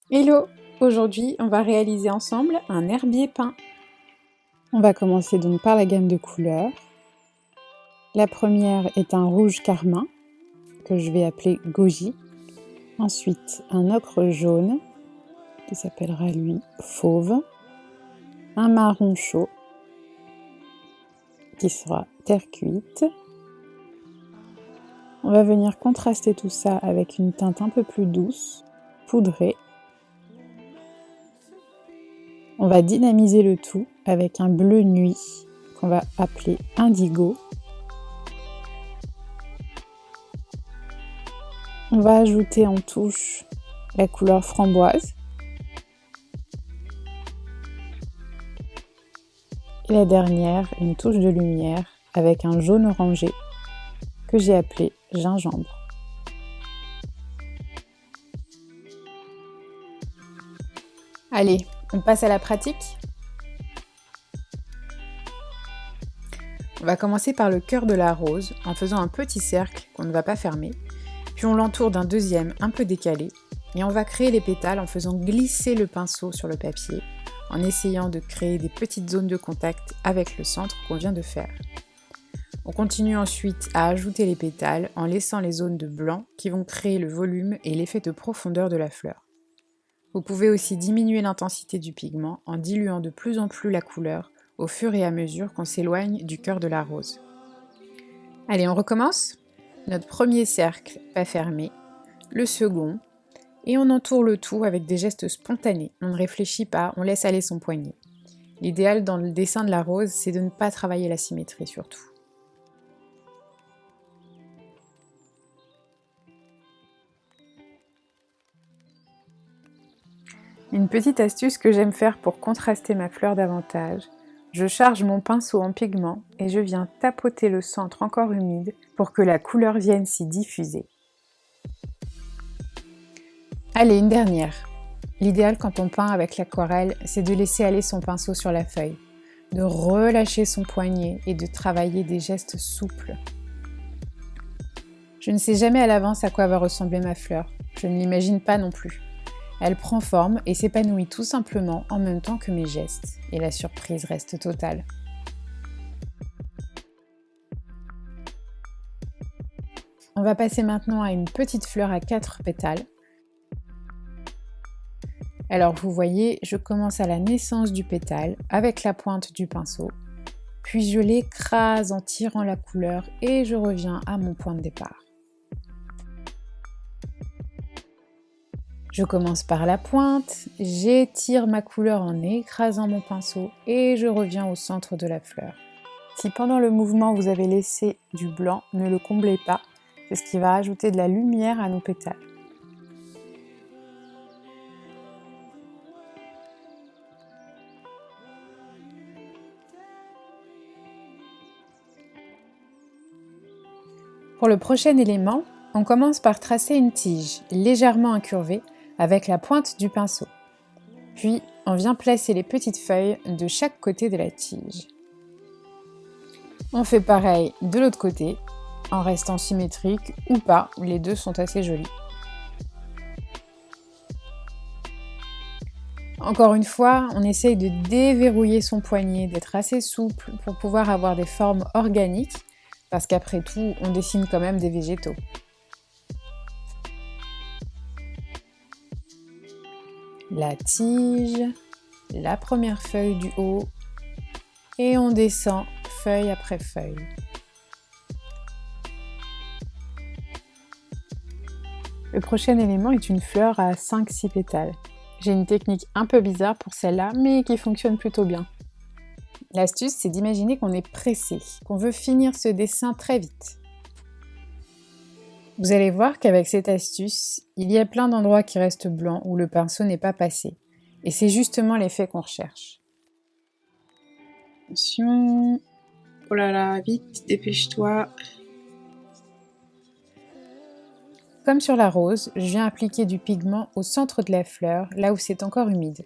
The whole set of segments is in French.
Hello! Aujourd'hui, on va réaliser ensemble un herbier peint. On va commencer donc par la gamme de couleurs. La première est un rouge carmin, que je vais appeler goji. Ensuite, un ocre jaune, qui s'appellera lui fauve. Un marron chaud, qui sera terre cuite. On va venir contraster tout ça avec une teinte un peu plus douce, poudrée. On va dynamiser le tout avec un bleu nuit qu'on va appeler indigo. On va ajouter en touche la couleur framboise. Et la dernière, une touche de lumière avec un jaune orangé que j'ai appelé gingembre. Allez, on passe à la pratique. On va commencer par le cœur de la rose en faisant un petit cercle qu'on ne va pas fermer. Puis on l'entoure d'un deuxième un peu décalé et on va créer les pétales en faisant glisser le pinceau sur le papier, en essayant de créer des petites zones de contact avec le centre qu'on vient de faire. On continue ensuite à ajouter les pétales en laissant les zones de blanc qui vont créer le volume et l'effet de profondeur de la fleur. Vous pouvez aussi diminuer l'intensité du pigment en diluant de plus en plus la couleur au fur et à mesure qu'on s'éloigne du cœur de la rose. Allez, on recommence ? Notre premier cercle pas fermé, le second, et on entoure le tout avec des gestes spontanés. On ne réfléchit pas, on laisse aller son poignet. L'idéal dans le dessin de la rose, c'est de ne pas travailler la symétrie surtout. Une petite astuce que j'aime faire pour contraster ma fleur davantage, je charge mon pinceau en pigment et je viens tapoter le centre encore humide pour que la couleur vienne s'y diffuser. Allez, une dernière. L'idéal quand on peint avec l'aquarelle, c'est de laisser aller son pinceau sur la feuille, de relâcher son poignet et de travailler des gestes souples. Je ne sais jamais à l'avance à quoi va ressembler ma fleur, je ne l'imagine pas non plus. Elle prend forme et s'épanouit tout simplement en même temps que mes gestes, et la surprise reste totale. On va passer maintenant à une petite fleur à 4 pétales. Alors vous voyez, je commence à la naissance du pétale avec la pointe du pinceau, puis je l'écrase en tirant la couleur et je reviens à mon point de départ. Je commence par la pointe, j'étire ma couleur en écrasant mon pinceau et je reviens au centre de la fleur. Si pendant le mouvement vous avez laissé du blanc, ne le comblez pas, c'est ce qui va ajouter de la lumière à nos pétales. Pour le prochain élément, on commence par tracer une tige légèrement incurvée avec la pointe du pinceau. Puis, on vient placer les petites feuilles de chaque côté de la tige. On fait pareil de l'autre côté, en restant symétrique ou pas, les deux sont assez jolis. Encore une fois, on essaye de déverrouiller son poignet, d'être assez souple pour pouvoir avoir des formes organiques, parce qu'après tout, on dessine quand même des végétaux. La tige, la première feuille du haut, et on descend feuille après feuille. Le prochain élément est une fleur à 5-6 pétales. J'ai une technique un peu bizarre pour celle-là, mais qui fonctionne plutôt bien. L'astuce, c'est d'imaginer qu'on est pressé, qu'on veut finir ce dessin très vite. Vous allez voir qu'avec cette astuce, il y a plein d'endroits qui restent blancs où le pinceau n'est pas passé. Et c'est justement l'effet qu'on recherche. Attention. Oh là là, vite, dépêche-toi. Comme sur la rose, je viens appliquer du pigment au centre de la fleur, là où c'est encore humide.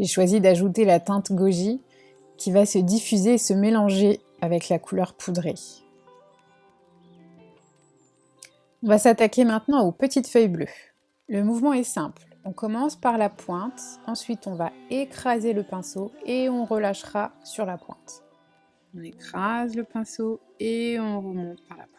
J'ai choisi d'ajouter la teinte goji qui va se diffuser et se mélanger avec la couleur poudrée. On va s'attaquer maintenant aux petites feuilles bleues. Le mouvement est simple. On commence par la pointe, ensuite on va écraser le pinceau et on relâchera sur la pointe. On écrase le pinceau et on remonte par la pointe.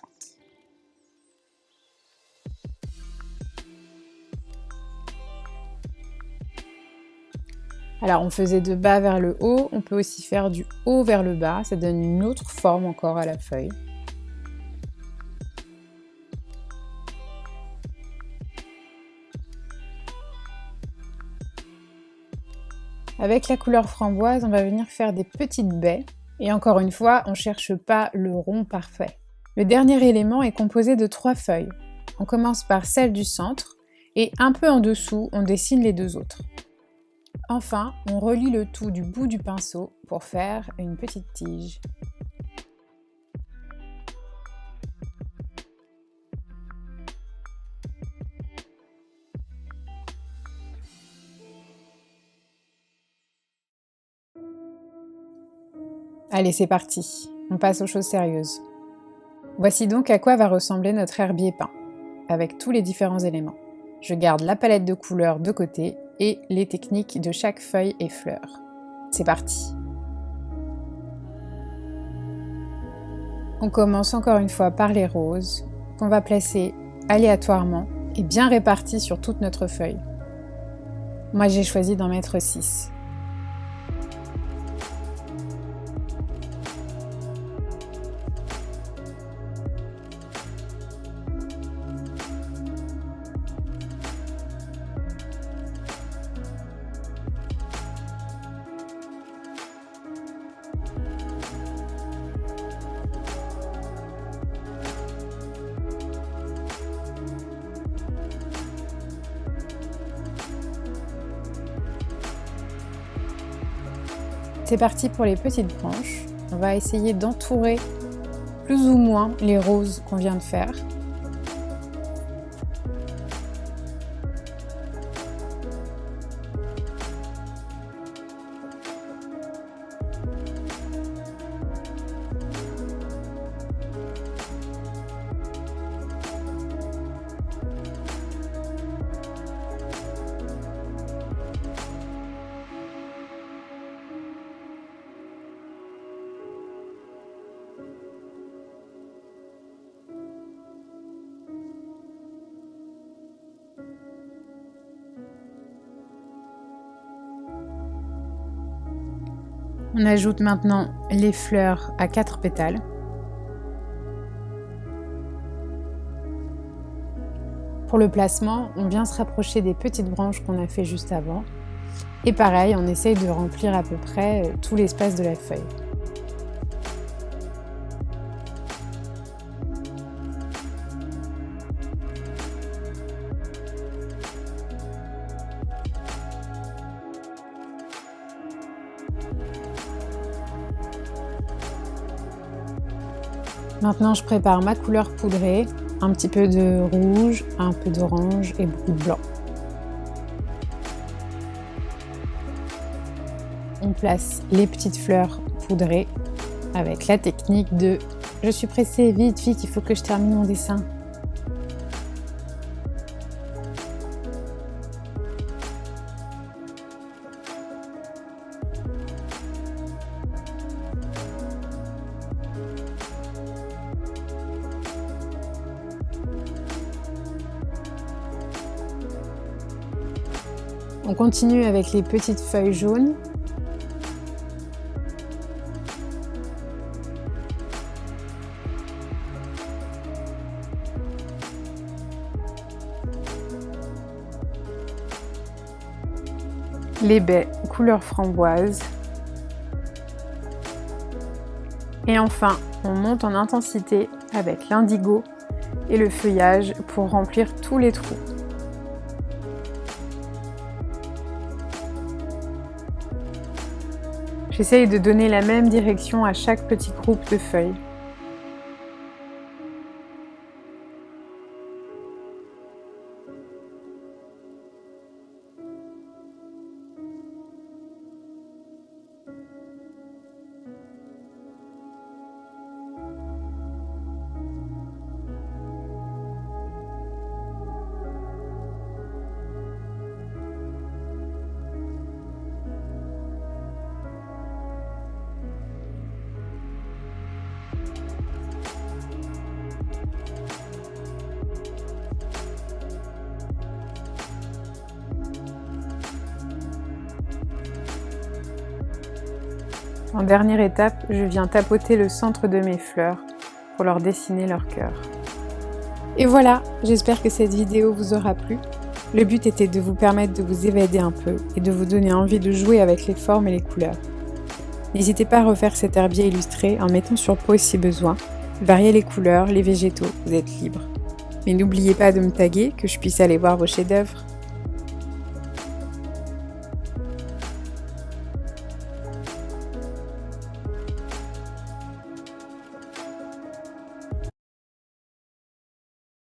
Alors on faisait de bas vers le haut, on peut aussi faire du haut vers le bas, ça donne une autre forme encore à la feuille. Avec la couleur framboise, on va venir faire des petites baies. Et encore une fois, on ne cherche pas le rond parfait. Le dernier élément est composé de 3 feuilles. On commence par celle du centre et un peu en dessous, on dessine les 2 autres. Enfin, on relie le tout du bout du pinceau pour faire une petite tige. Allez, c'est parti, on passe aux choses sérieuses. Voici donc à quoi va ressembler notre herbier peint, avec tous les différents éléments. Je garde la palette de couleurs de côté et les techniques de chaque feuille et fleur. C'est parti! On commence encore une fois par les roses, qu'on va placer aléatoirement et bien répartis sur toute notre feuille. Moi j'ai choisi d'en mettre 6. C'est parti pour les petites branches. On va essayer d'entourer plus ou moins les roses qu'on vient de faire. On ajoute maintenant les fleurs à 4 pétales. Pour le placement, on vient se rapprocher des petites branches qu'on a fait juste avant. Et pareil, on essaye de remplir à peu près tout l'espace de la feuille. Maintenant, je prépare ma couleur poudrée, un petit peu de rouge, un peu d'orange et beaucoup de blanc. On place les petites fleurs poudrées avec la technique de « je suis pressée, vite, vite, il faut que je termine mon dessin ». On continue avec les petites feuilles jaunes. Les baies couleur framboise. Et enfin, on monte en intensité avec l'indigo et le feuillage pour remplir tous les trous. J'essaye de donner la même direction à chaque petit groupe de feuilles. En dernière étape, je viens tapoter le centre de mes fleurs pour leur dessiner leur cœur. Et voilà, j'espère que cette vidéo vous aura plu. Le but était de vous permettre de vous évader un peu et de vous donner envie de jouer avec les formes et les couleurs. N'hésitez pas à refaire cet herbier illustré en mettant sur pause si besoin. Variez les couleurs, les végétaux, vous êtes libre. Mais n'oubliez pas de me taguer, que je puisse aller voir vos chefs-d'œuvre.